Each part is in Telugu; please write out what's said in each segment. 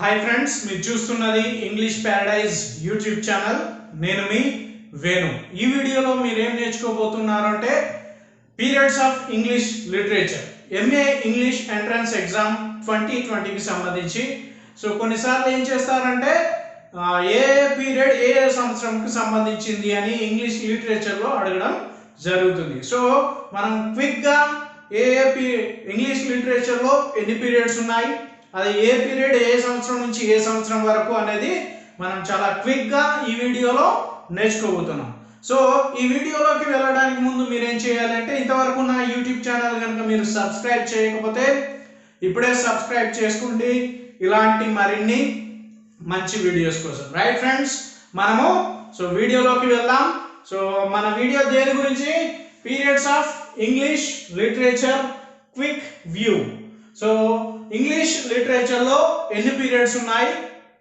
హాయ్ ఫ్రెండ్స్, మీరు చూస్తున్నది ఇంగ్లీష్ ప్యారడైజ్ యూట్యూబ్ ఛానల్. నేను మీ వేణు. ఈ వీడియోలో మీరు ఏం నేర్చుకోబోతున్నారు అంటే periods of English literature MA English entrance exam 2020కి సంబంధించి. సో కొన్నిసార్లు ఏం చేస్తారంటే ఏ పీరియడ్ ఏ సంవత్సరంకి సంబంధించింది అని ఇంగ్లీష్ లిటరేచర్లో అడగడం జరుగుతుంది. సో మనం క్విక్గా ఇంగ్లీష్ లిటరేచర్లో ఎన్ని పీరియడ్స్ ఉన్నాయి, అది ఏ పీరియడ్ ఏ సంవత్సరం నుంచి ఏ సంవత్సరం వరకు అనేది మనం చాలా క్విక్గా ఈ వీడియోలో నేర్చుకోబోతున్నాం. సో ఈ వీడియోలోకి వెళ్ళడానికి ముందు మీరు ఏం చేయాలంటే, ఇంతవరకు నా యూట్యూబ్ ఛానల్ కనుక మీరు సబ్స్క్రైబ్ చేయకపోతే ఇప్పుడే సబ్స్క్రైబ్ చేసుకోండి, ఇలాంటి మరిన్ని మంచి వీడియోస్ కోసం. రైట్ ఫ్రెండ్స్, మనము వీడియోలోకి వెళ్దాం. సో మన వీడియో దేని గురించి? Periods of English literature quick view. So English లిటరేచర్లో ఎన్ని పీరియడ్స్ ఉన్నాయి,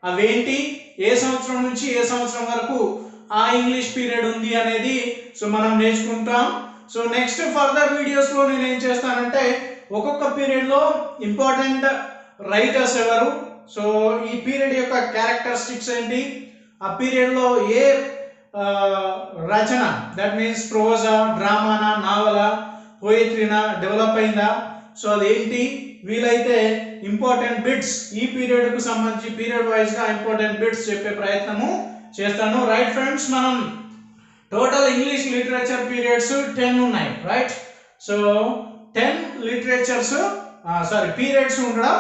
అవేంటి, ఏ సంవత్సరం నుంచి ఏ సంవత్సరం వరకు ఆ ఇంగ్లీష్ పీరియడ్ ఉంది అనేది మనం నేర్చుకుంటాం. సో నెక్స్ట్ ఫర్దర్ వీడియోస్లో నేను ఏం చేస్తానంటే, ఒక్కొక్క పీరియడ్లో ఇంపార్టెంట్ రైటర్స్ ఎవరు, సో ఈ పీరియడ్ యొక్క క్యారెక్టరిస్టిక్స్ ఏంటి, ఆ పీరియడ్లో ఏ రచన, దట్ మీన్స్ ప్రోజా, డ్రామానా, నావలా, పోయిట్రీనా డెవలప్ అయిందా, సో అదేంటి, వీలైతే ఇంపార్టెంట్ బిట్స్ ఈ పీరియడ్కు సంబంధించి పీరియడ్ వైజ్గా ఇంపార్టెంట్ బిట్స్ చెప్పే ప్రయత్నము చేస్తాను. రైట్ ఫ్రెండ్స్, మనం టోటల్ ఇంగ్లీష్ లిటరేచర్ పీరియడ్స్ 10 ఉన్నాయి. రైట్, సో 10 పీరియడ్స్ ఉండడం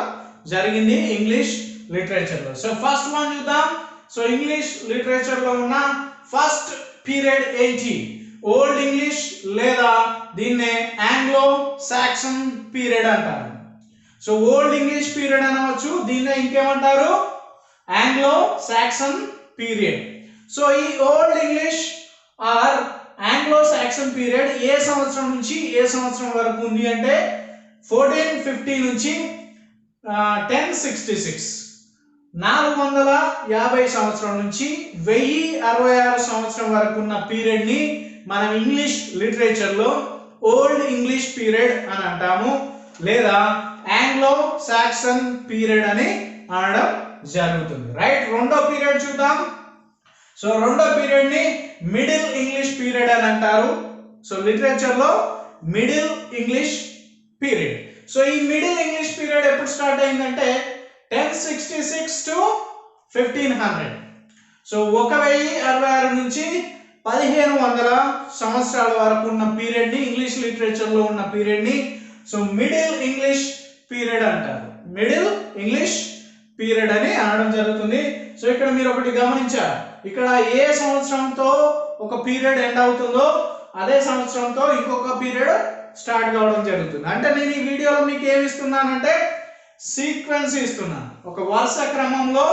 జరిగింది ఇంగ్లీష్ లిటరేచర్లో. సో ఫస్ట్ వన్ చూద్దాం. సో ఇంగ్లీష్ లిటరేచర్లో ఉన్న ఫస్ట్ పీరియడ్ ఏంటి? ఓల్డ్ ఇంగ్లీష్ లేదా దీన్నే ఆంగ్లో సాక్సన్ పీరియడ్ అంటారు. సో ఓల్డ్ ఇంగ్లీష్ పీరియడ్ అనవచ్చు, దీన్నే ఇంకేమంటారు? Anglo Saxon period. సో ఈ old English or Anglo Saxon period ఏ సంవత్సరం నుంచి ఏ సంవత్సరం వరకు ఉంది అంటే 1450 నుంచి 1066, 450 సంవత్సరం నుంచి 1066 సంవత్సరం వరకు ఉన్న పీరియడ్ ని మనం ఇంగ్లీష్ లిటరేచర్ లో ఓల్డ్ ఇంగ్లీష్ పీరియడ్ అని అంటాము, లేదా ఆంగ్లో సాక్సన్ పీరియడ్ అని అనడం జరుగుతుంది. రైట్, రెండో పీరియడ్ చూద్దాం. సో రెండో పీరియడ్ ని మిడిల్ ఇంగ్లీష్ పీరియడ్ అని అంటారు. సో లిటరేచర్ లో మిడిల్ ఇంగ్లీష్ పీరియడ్. సో ఈ మిడిల్ ఇంగ్లీష్ పీరియడ్ ఎప్పుడు స్టార్ట్ అయిందంటే 1066 టు 1500. సో 1066 నుంచి 1500 సంవత్సరాల వరకు ఉన్న పీరియడ్ ని, ఇంగ్లీష్ లిటరేచర్ లో ఉన్న పీరియడ్ ని మిడిల్ ఇంగ్లీష్ పీరియడ్ అంటారు. మిడిల్ ఇంగ్లీష్ పీరియడ్ అని అనడం జరుగుతుంది. సో ఇక్కడ మీరు ఒకటి గమనించారు, ఇక్కడ ఏ సంవత్సరంతో ఒక పీరియడ్ ఎండ్ అవుతుందో అదే సంవత్సరంతో ఇంకొక పీరియడ్ స్టార్ట్ కావడం జరుగుతుంది. అంటే నేను ఈ వీడియోలో మీకు ఏమి ఇస్తున్నానంటే సీక్వెన్స్ ఇస్తున్నాను, ఒక వరుస క్రమంలో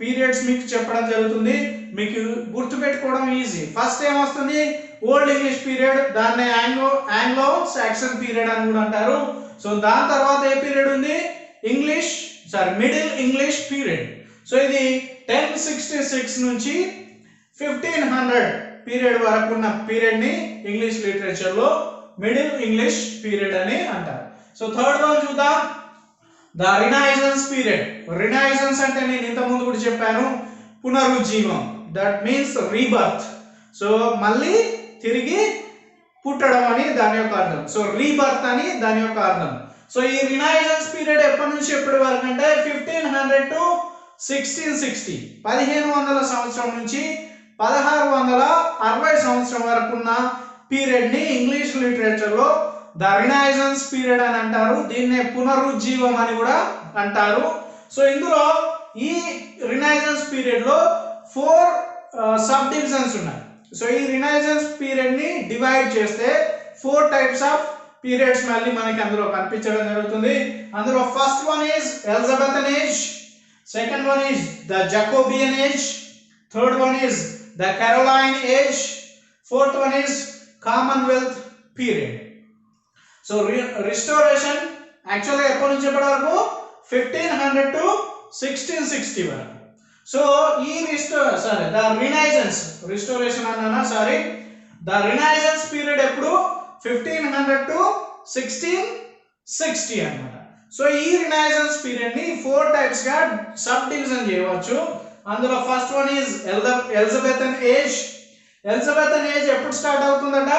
పీరియడ్స్ మీకు చెప్పడం జరుగుతుంది. మీకు గుర్తుపెట్టుకోవడం ఈజీ. ఫస్ట్ ఏమొస్తుంది? ఓల్డ్ ఇంగ్లీష్ పీరియడ్, దాన్ని ఆంగ్లో సాక్సన్ పీరియడ్ అని కూడా అంటారు. సో దాని తర్వాత ఏ పీరియడ్ ఉంది? Middle English period. సో ఇది 1066 నుంచి 1500 పీరియడ్ వరకు ఉన్న పీరియడ్ ని ఇంగ్లీష్ లిటరేచర్ లో మిడిల్ ఇంగ్లీష్ పీరియడ్ అని అంటారు. సో థర్డ్ వన్ చూద్దాం, ద రినైజెన్స్ పీరియడ్. రినైజెన్స్ అంటే నేను ఇంత ముందు కూడా చెప్పాను, పునరుజ్జీవం, దట్ మీన్స్ రీబర్త్. సో మళ్ళీ తిరిగి పుట్టడం అని దాని యొక్క అర్థం. సో రీబర్త్ అని దాని యొక్క అర్థం. సో ఈ రినైజెన్స్ పీరియడ్ ఎప్పటి నుంచి ఎప్పటి వరకు అంటే 1500 టు 1660, 1500 సంవత్సరం నుంచి 1660 సంవత్సరం వరకు ఉన్న పీరియడ్ ని ఇంగ్లీష్ లిటరేచర్ లో ద రినైజెన్స్ పీరియడ్ అని అంటారు. దీన్నే పునరుజ్జీవం అని కూడా అంటారు. సో ఇందులో ఈ రినైజెన్స్ పీరియడ్ లో 4 సబ్ డివిజన్స్ ఉన్నాయి. సో ఈ రినైజెన్స్ పీరియడ్ ని డివైడ్ చేస్తే 4 టైప్స్ ఆఫ్ పీరియడ్స్ మళ్ళీ మనకి అందులో కనిపించడం జరుగుతుంది. అందులో first one is Elizabethan age, second one is the Jacobean age, third one is the Caroline age, fourth one is commonwealth period. So restoration యాక్చువల్గా ఎప్పటి నుంచి ఎప్పటి వరకు? 1500 టు 1660 వరకు. సో ఈ ద రినైజెన్స్ పీరియడ్ ఎప్పుడు? 1500 టు 1660 అన్నమాట. సో ఈ రినైజెన్స్ పీరియడ్ ని 4 టైప్స్ గా సబ్ డివిజన్ చేయవచ్చు. అందులో first one is Elizabethan age. Elizabethan age ఎప్పుడు స్టార్ట్ అవుతుందట?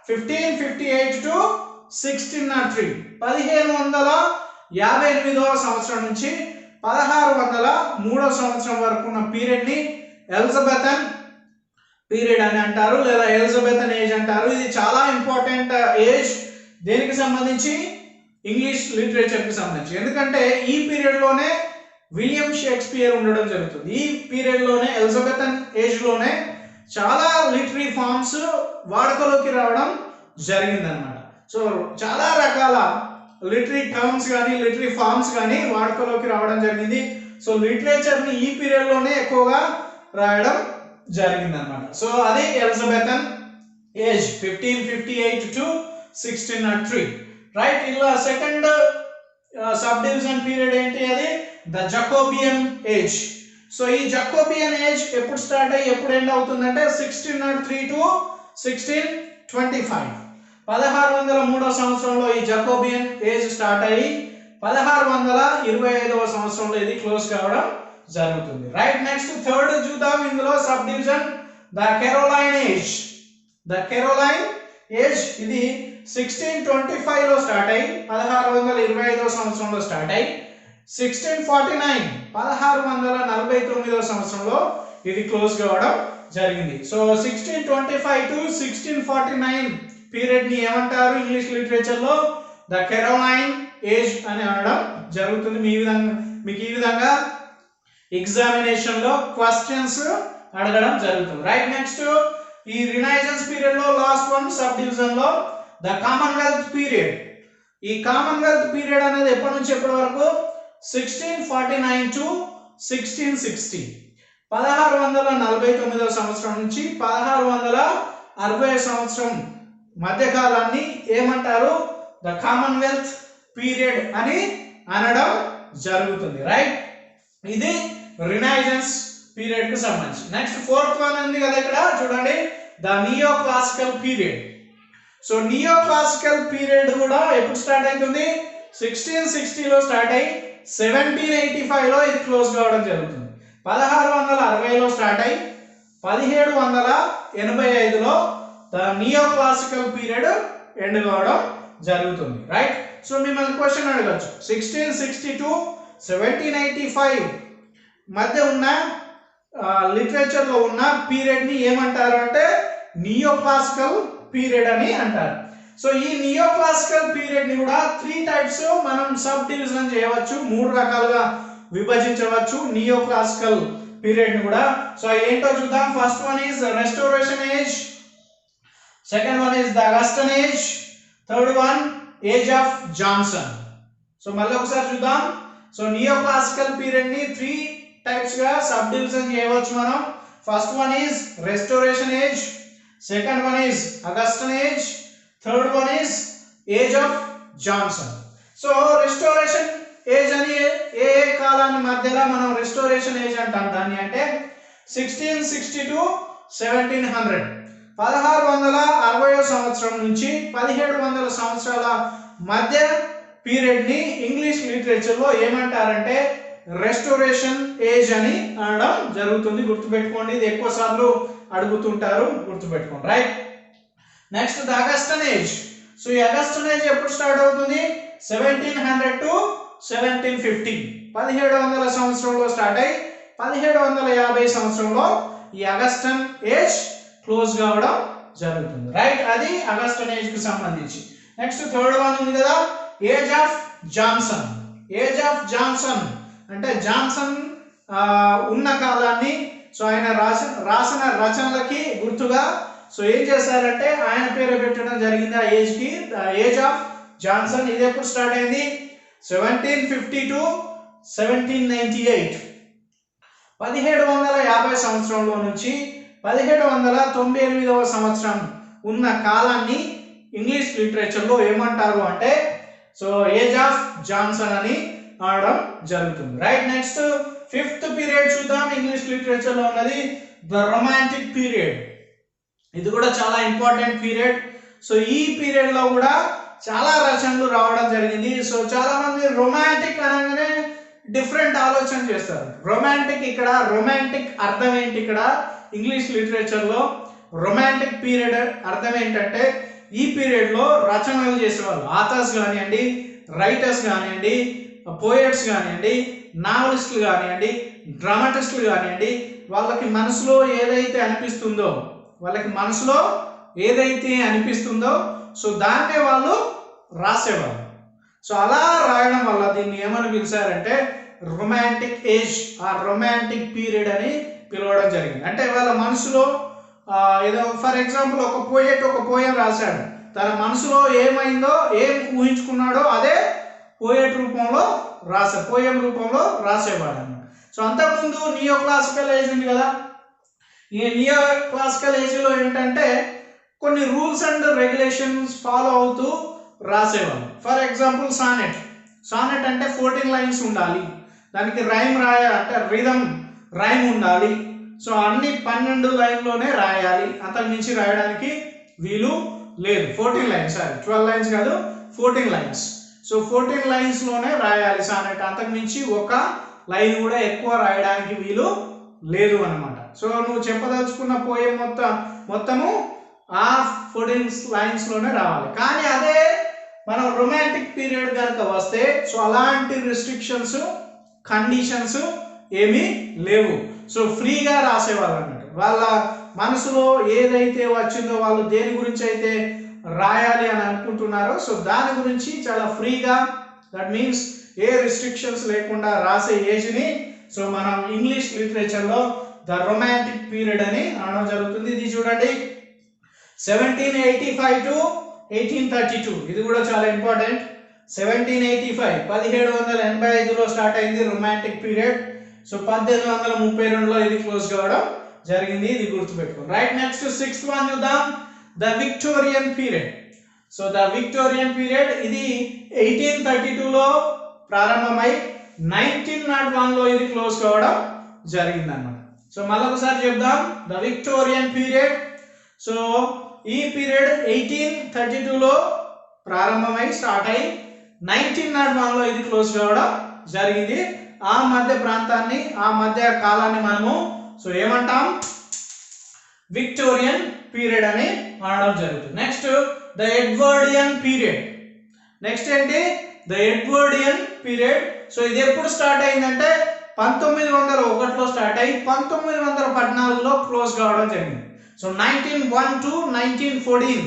1558 టు 1603, 1558వ సంవత్సరం నుంచి 1603వ సంవత్సరం వరకు ఉన్న పీరియడ్ ని ఎలిజబెథన్ పీరియడ్ అని అంటారు, లేదా ఎలిజబెథన్ ఏజ్ అంటారు. ఇది చాలా ఇంపార్టెంట్ ఏజ్. దేనికి సంబంధించి? ఇంగ్లీష్ లిటరేచర్ కి సంబంధించి. ఎందుకంటే ఈ పీరియడ్ లోనే విలియం షేక్స్పియర్ ఉండడం జరుగుతుంది. ఈ పీరియడ్ లోనే ఎలిజబెథన్ ఏజ్ లోనే చాలా లిటరీ ఫార్మ్స్ వాడుకలోకి రావడం జరిగిందనమాట. సో చాలా రకాల లిటరీ టర్మ్స్ కానీ లిటరీ ఫార్మ్స్ కానీ వాడుకలోకి రావడం జరిగింది. సో లిటరేచర్ ని ఈ పీరియడ్ లోనే ఎక్కువగా రాయడం జరిగిందనమాట. సో అది ఎలిజబెథన్ ఏజ్ 1558 టు 1603, రైట్. ఇలా సెకండ్ సబ్ డివిజన్ పీరియడ్ ఏంటి? అది ద జకోబియన్ ఏజ్. సో ఈ జకోబియన్ ఏజ్ ఎప్పుడు స్టార్ట్ అయ్యి ఎప్పుడు ఎండ్ అవుతుందంటే 1603 టు 1625, 1603వ సంవత్సరంలో ఈ జకోబియన్ ఏజ్ స్టార్ట్ అయ్యి 1625వ సంవత్సరంలో ఇది క్లోజ్ కావడం జరుగుతుంది, రైట్. నెక్స్ట్ థర్డ్ చూద్దాం. ఇందులో sub division the Caroline age. The Caroline age ఇది 1625 లో స్టార్ట్ అయ్యి 1625వ సంవత్సరంలో స్టార్ట్ అయ్యి 1649, 1649వ సంవత్సరంలో ఇది క్లోజ్ కావడం జరిగింది. సో 1625 టు 1649 పీరియడ్ ని ఏమంటారు ఇంగ్లీష్ లిటరేచర్ లో? ద కెరోలైన్ ఏజ్ అని అనడం జరుగుతుంది. మీకు ఈ విధంగా ఎగ్జామినేషన్ లో క్వశ్చన్స్ అడగడం జరుగుతుంది, రైట్. నెక్స్ట్ ఈ రినైజెన్స్ పీరియడ్ లో లాస్ట్ వన్ సబ్ డివిజన్ లో ద కామన్వెల్త్ పీరియడ్. ఈ కామన్వెల్త్ పీరియడ్ అనేది ఎప్పటి నుంచి ఎప్పటి వరకు? 1649 టు 1660, 1649వ సంవత్సరం నుంచి 1660 సంవత్సరం మధ్య కాలాన్ని ఏమంటారు? ద కామన్వెల్త్ పీరియడ్ అని అనడం జరుగుతుంది, రైట్. ఇది రినైజెన్స్ పీరియడ్ కు సంబంధించి. నెక్స్ట్ ఫోర్త్ వన్ ఉంది కదా ఇక్కడ చూడండి, the neo classical period. So neo classical period కూడా ఎప్పుడు స్టార్ట్ అవుతుంది? 1660 లో స్టార్ట్ అయ్యి 1785 లో ఇది క్లోజ్ కావడం జరుగుతుంది. 1660 లో స్టార్ట్ అయ్యి 1785 లో the neo classical period end కావడం జరుగుతుంది, రైట్. సో మిమ్మల్ని క్వశ్చన్ అడగచ్చు, 1660 టు 1785 మధ్య ఉన్న లిటరేచర్ లో ఉన్న పీరియడ్ ని ఏమంటారు అంటే నియో క్లాసికల్ పీరియడ్ అని అంటారు. సో ఈ నియో క్లాసికల్ పీరియడ్ ని కూడా 3 టైప్స్ మనం సబ్ డివిజన్ చేయవచ్చు, 3 రకాలుగా విభజించవచ్చు నియో క్లాసికల్ పీరియడ్ ని కూడా. సో ఏంటో చూద్దాం. First one is restoration age, second one is the Agustin age, third one age of Johnson. So మళ్ళీ ఒకసారి చూద్దాం. సో నియో క్లాసికల్ పీరియడ్ ని 3 టైప్స్ గా సబ్ డివిజన్ చేయవచ్చు మనం. First one is restoration age, second one is Agustin age, third one is age of Johnson. So restoration age అని ఏ కాలాన్ని మధ్యలో మనం రెస్టోరేషన్ ఏజ్ అంటాం దాన్ని అంటే 1660 టు 1700, 1660వ సంవత్సరం నుంచి 1700 సంవత్సరాల మధ్య పీరియడ్ ని ఇంగ్లీష్ లిటరేచర్ లో ఏమంటారంటే రెస్టోరేషన్ ఏజ్ అని అనడం జరుగుతుంది. గుర్తుపెట్టుకోండి, ఇది ఎక్కువ సార్లు అడుగుతుంటారు, గుర్తుపెట్టుకోండి, right. Next the Agustin age. So ఈ అగస్టన్ ఏజ్ ఎప్పుడు స్టార్ట్ అవుతుంది? 1700 టు 1750, 1700 సంవత్సరంలో స్టార్ట్ అయ్యి 1750 సంవత్సరంలో ఈ అగస్టన్ ఏజ్ క్లోజ్ కావడం జరుగుతుంది, రైట్. అది అగస్టన్ ఏజ్ కి సంబంధించి. నెక్స్ట్ థర్డ్ వన్ ఉంది కదా, age of Johnson. Age of Johnson అంటే జాన్సన్ ఉన్న కాలాన్ని, సో ఆయన రాసిన రచనలకి గుర్తుగా సో ఏం చేశారంటే ఆయన పేరు పెట్టడం జరిగింది ఆ ఏజ్ కి, ఏజ్ ఆఫ్ జాన్సన్. ఇది ఎప్పుడు స్టార్ట్ అయింది? 1750 టు 1798, 1750 సంవత్సరంలో నుంచి 1798వ సంవత్సరం ఉన్న కాలాన్ని ఇంగ్లీష్ లిటరేచర్ లో ఏమంటారు అంటే సో ఏజ్ ఆఫ్ జాన్సన్ అని అనడం జరుగుతుంది, రైట్. నెక్స్ట్ ఫిఫ్త్ పీరియడ్ చూద్దాం ఇంగ్లీష్ లిటరేచర్ లో ఉన్నది, ద రొమాంటిక్ పీరియడ్. ఇది కూడా చాలా ఇంపార్టెంట్ పీరియడ్. సో ఈ పీరియడ్ లో కూడా చాలా రచనలు రావడం జరిగింది. సో చాలా మంది రొమాంటిక్ అనగానే డిఫరెంట్ ఆలోచన చేస్తారు. ఇక్కడ రొమాంటిక్ అర్థం ఏంటి? ఇక్కడ ఇంగ్లీష్ లిటరేచర్లో రొమాంటిక్ పీరియడ్ అర్థం ఏంటంటే ఈ పీరియడ్లో రచనలు చేసేవాళ్ళు, ఆథర్స్ కానివ్వండి, రైటర్స్ కానివ్వండి, పోయట్స్ కానివ్వండి, నావలిస్టులు కానివ్వండి, డ్రామాటిస్టులు కానివ్వండి, వాళ్ళకి మనసులో ఏదైతే అనిపిస్తుందో సో దాన్నే వాళ్ళు రాసేవాళ్ళు. సో అలా రాయడం వల్ల దీన్ని ఏమని పిలిచారంటే రొమాంటిక్ ఏజ్, ఆ రొమాంటిక్ పీరియడ్ అని పిలవడం జరిగింది. అంటే వాళ్ళ మనసులో ఏదో ఫర్ ఎగ్జాంపుల్ ఒక పోయెట్ ఒక పోయం రాశాడు, తన మనసులో ఏమైందో ఏం ఊహించుకున్నాడో అదే పోయం రూపంలో రాసేవాడు అన్నమాట. సో అంతకుముందు నియో క్లాసికల్ ఏజ్ ఉంది కదా, ఈ నియో క్లాసికల్ ఏజ్లో ఏంటంటే కొన్ని రూల్స్ అండ్ రెగ్యులేషన్స్ ఫాలో అవుతూ రాసేవాళ్ళు. ఫర్ ఎగ్జాంపుల్ సానెట్ అంటే 14 లైన్స్ ఉండాలి, దానికి రైమ్ ఉండాలి. సో అన్ని 12 లైన్లోనే రాయాలి, అంతకు మించి రాయడానికి వీలు లేదు. 12 లైన్స్ కాదు, 14 లైన్స్. సో 14 లైన్స్లోనే రాయాలి సానెట్, అంతకు మించి ఒక లైన్ కూడా ఎక్కువ రాయడానికి వీలు లేదు అన్నమాట. సో నువ్వు చెప్పదలుచుకున్న పోయం మొత్తము ఆ 14 లైన్స్లోనే రావాలి. కానీ అదే మనం రొమాంటిక్ పీరియడ్ కనుక వస్తే సో అలాంటి రిస్ట్రిక్షన్స్, కండిషన్స్ ఏమీ లేవు. సో ఫ్రీగా రాసేవాళ్ళు అన్నట్టు. వాళ్ళ మనసులో ఏదైతే వచ్చిందో, వాళ్ళు దేని గురించి అయితే రాయాలి అని అనుకుంటున్నారో సో దాని గురించి చాలా ఫ్రీగా, దట్ మీన్స్ ఏ రిస్ట్రిక్షన్స్ లేకుండా రాసే ఏజ్ని సో మనం ఇంగ్లీష్ లిటరేచర్లో ద రొమాంటిక్ పీరియడ్ అని అనడం జరుగుతుంది. ఇది చూడండి 1785 to 1832, ఇది కూడా చాలా ఇంపార్టెంట్. 1785లో స్టార్ట్ అయింది రొమాంటిక్ పీరియడ్. సో 1832లో ఇది క్లోజ్ కావడం జరిగింది, ఇది గుర్తుపెట్టుకోండి. రైట్, నెక్స్ట్ 6th వన్ చూద్దాం, the Victorian period. So the Victorian period ఇది 1832లో ప్రారంభమై 1901లో ఇది క్లోజ్ కావడం జరిగింది అన్నమాట. సో మళ్ళొకసారి చెప్దాం, ద విక్టోరియన్ పీరియడ్. సో ఈ పీరియడ్ 1832లో ప్రారంభమై స్టార్ట్ అయి 1901లో ఇది క్లోజ్ కావడం జరిగింది. ఆ మధ్య ప్రాంతాన్ని, ఆ మధ్య కాలాన్ని మనము సో ఏమంటాం, విక్టోరియన్ పీరియడ్ అని అనడం జరుగుతుంది. Next the Edwardian period. Next ఏంటి, ద ఎడ్వర్డియన్ పీరియడ్. సో ఇది ఎప్పుడు స్టార్ట్ అయిందంటే 1901లో స్టార్ట్ అయ్యి 1914లో క్లోజ్ కావడం జరిగింది. సో 1901 to 1914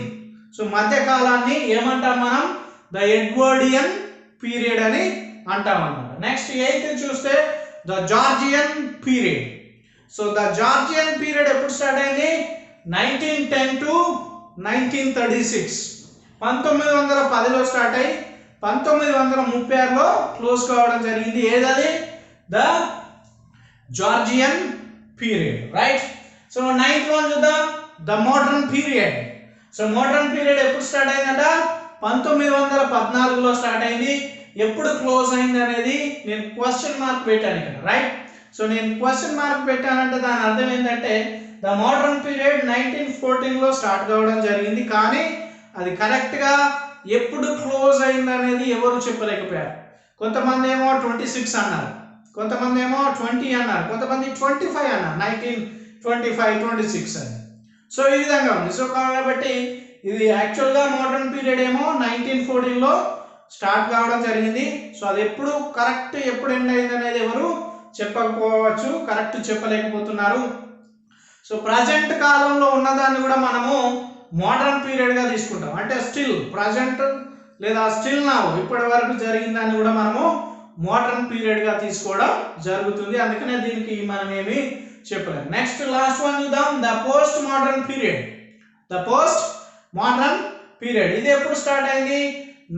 సో మధ్య కాలాన్ని ఏమంటాం మనం, ద ఎడ్వర్డియన్ పీరియడ్ అని అంటాం అన్నమాట. నెక్స్ట్ 8th చూస్తే the Georgian period. So the Georgian period ఎప్పుడు స్టార్ట్ అయింది, 1910 to 1936. 1910లో స్టార్ట్ అయ్యి 1936లో క్లోజ్ కావడం జరిగింది. ఏదది, the Georgian period. Right, so 9th one చూద్దాం, the modern period. So modern period ఎప్పుడు స్టార్ట్ అయిందంట, 1914లో స్టార్ట్ అయింది. ఎప్పుడు క్లోజ్ అయింది అనేది నేను క్వశ్చన్ మార్క్ పెట్టాను ఇక్కడ. రైట్, సో నేను క్వశ్చన్ మార్క్ పెట్టానంటే దాని అర్థం ఏంటంటే ద మోడర్న్ పీరియడ్ 1914లో స్టార్ట్ కావడం జరిగింది, కానీ అది కరెక్ట్గా ఎప్పుడు క్లోజ్ అయింది అనేది ఎవరు చెప్పలేకపోయారు. కొంతమంది ఏమో 26 అన్నారు, కొంతమంది ఏమో 20 అన్నారు, కొంతమంది 25 అన్నారు, 1925, 26 అని. సో ఈ విధంగా ఉంది. సో కాబట్టి ఇది యాక్చువల్గా మోడర్న్ పీరియడ్ ఏమో 1914లో స్టార్ట్ కావడం జరిగింది. సో అది ఎప్పుడు కరెక్ట్, ఎప్పుడు ఎండ్ అయింది అనేది ఎవరు చెప్పకపోవచ్చు, కరెక్ట్ చెప్పలేకపోతున్నారు. సో ప్రజెంట్ కాలంలో ఉన్నదాన్ని కూడా మనము మోడర్న్ పీరియడ్గా తీసుకుంటాం. అంటే స్టిల్ ప్రజెంట్ లేదా స్టిల్ నౌ ఇప్పటి వరకు జరిగిందాన్ని కూడా మనము మోడర్న్ పీరియడ్గా తీసుకోవడం జరుగుతుంది. అందుకనే దీనికి మనం ఏమి చెప్పలేము. నెక్స్ట్ లాస్ట్ వన్ చూద్దాం, the post modern period. The post modern period ఇది ఎప్పుడు స్టార్ట్ అయింది,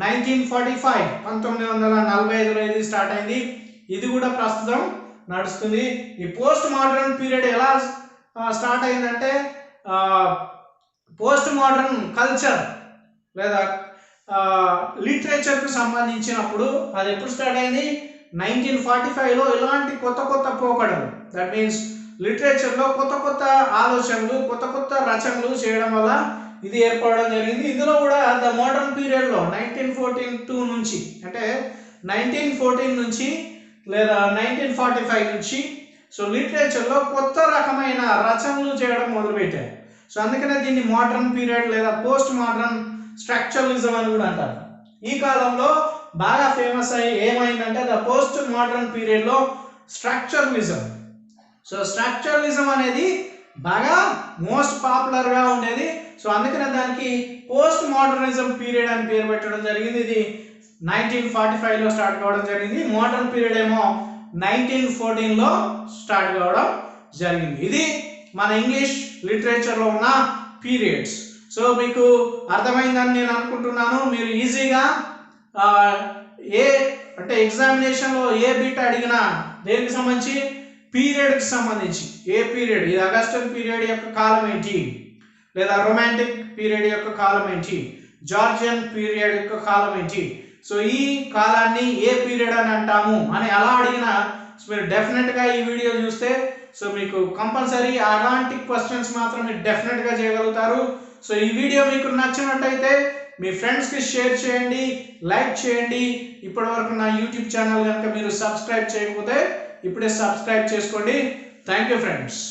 1945, 1945లో ఇది స్టార్ట్ అయింది. ఇది కూడా ప్రస్తుతం నడుస్తుంది. ఈ పోస్ట్ మోడర్న్ పీరియడ్ ఎలా స్టార్ట్ అయిందంటే పోస్ట్ మోడర్న్ కల్చర్ లేదా లిటరేచర్కు సంబంధించినప్పుడు అది ఎప్పుడు స్టార్ట్ అయింది, 1945లో ఇలాంటి కొత్త కొత్త పోకడలు, దట్ మీన్స్ లిటరేచర్లో కొత్త కొత్త ఆలోచనలు, కొత్త కొత్త రచనలు చేయడం వల్ల ఇది ఏర్పడడం జరిగింది. ఇందులో కూడా ద మోడర్న్ పీరియడ్లో 1914 నుంచి అంటే 1914 నుంచి లేదా 1945 నుంచి సో లిటరేచర్లో కొత్త రకమైన రచనలు చేయడం మొదలుపెట్టారు. సో అందుకనే దీన్ని మోడర్న్ పీరియడ్ లేదా పోస్ట్ మోడర్న్ స్ట్రక్చరలిజం అని కూడా అంటారు. ఈ కాలంలో బాగా ఫేమస్ అయ్యి ఏమైందంటే ద పోస్ట్ మోడర్న్ పీరియడ్లో స్ట్రక్చరలిజం. సో స్ట్రక్చరలిజం అనేది బాగా మోస్ట్ పాపులర్గా ఉండేది. సో అందుకనే దానికి పోస్ట్ మోడర్నిజం పీరియడ్ అని పేరు పెట్టడం జరిగింది. ఇది 1945లో స్టార్ట్ కావడం జరిగింది. మోడర్న్ పీరియడ్ ఏమో 1914లో స్టార్ట్ కావడం జరిగింది. ఇది మన ఇంగ్లీష్ లిటరేచర్లో ఉన్న పీరియడ్స్. సో మీకు అర్థమైందని నేను అనుకుంటున్నాను. మీరు ఈజీగా ఏ అంటే ఎగ్జామినేషన్లో ఏ బిట్ అడిగినా దేనికి సంబంధించి పీరియడ్కి సంబంధించి ఏ పీరియడ్, ఇది అగస్టన్ పీరియడ్ యొక్క కాలం ఏంటి, లేదా రొమాంటిక్ పీరియడ్ యొక్క కాలం ఏంటి, జార్జియన్ పీరియడ్ యొక్క కాలం ఏంటి, సో ఈ కాలాన్ని ఏ పీరియడ్ అని అంటాము అని అలా అడిగినా మీరు డెఫినెట్గా ఈ వీడియో చూస్తే సో మీకు కంపల్సరీ అలాంటి క్వశ్చన్స్ మాత్రం మీరు డెఫినెట్గా చేయగలుగుతారు. సో ఈ వీడియో మీకు నచ్చినట్టయితే మీ ఫ్రెండ్స్కి షేర్ చేయండి, లైక్ చేయండి. ఇప్పటివరకు నా యూట్యూబ్ ఛానల్ కనుక మీరు సబ్స్క్రైబ్ చేయకపోతే ఇప్పుడే సబ్స్క్రైబ్ చేసుకోండి. Thank you friends.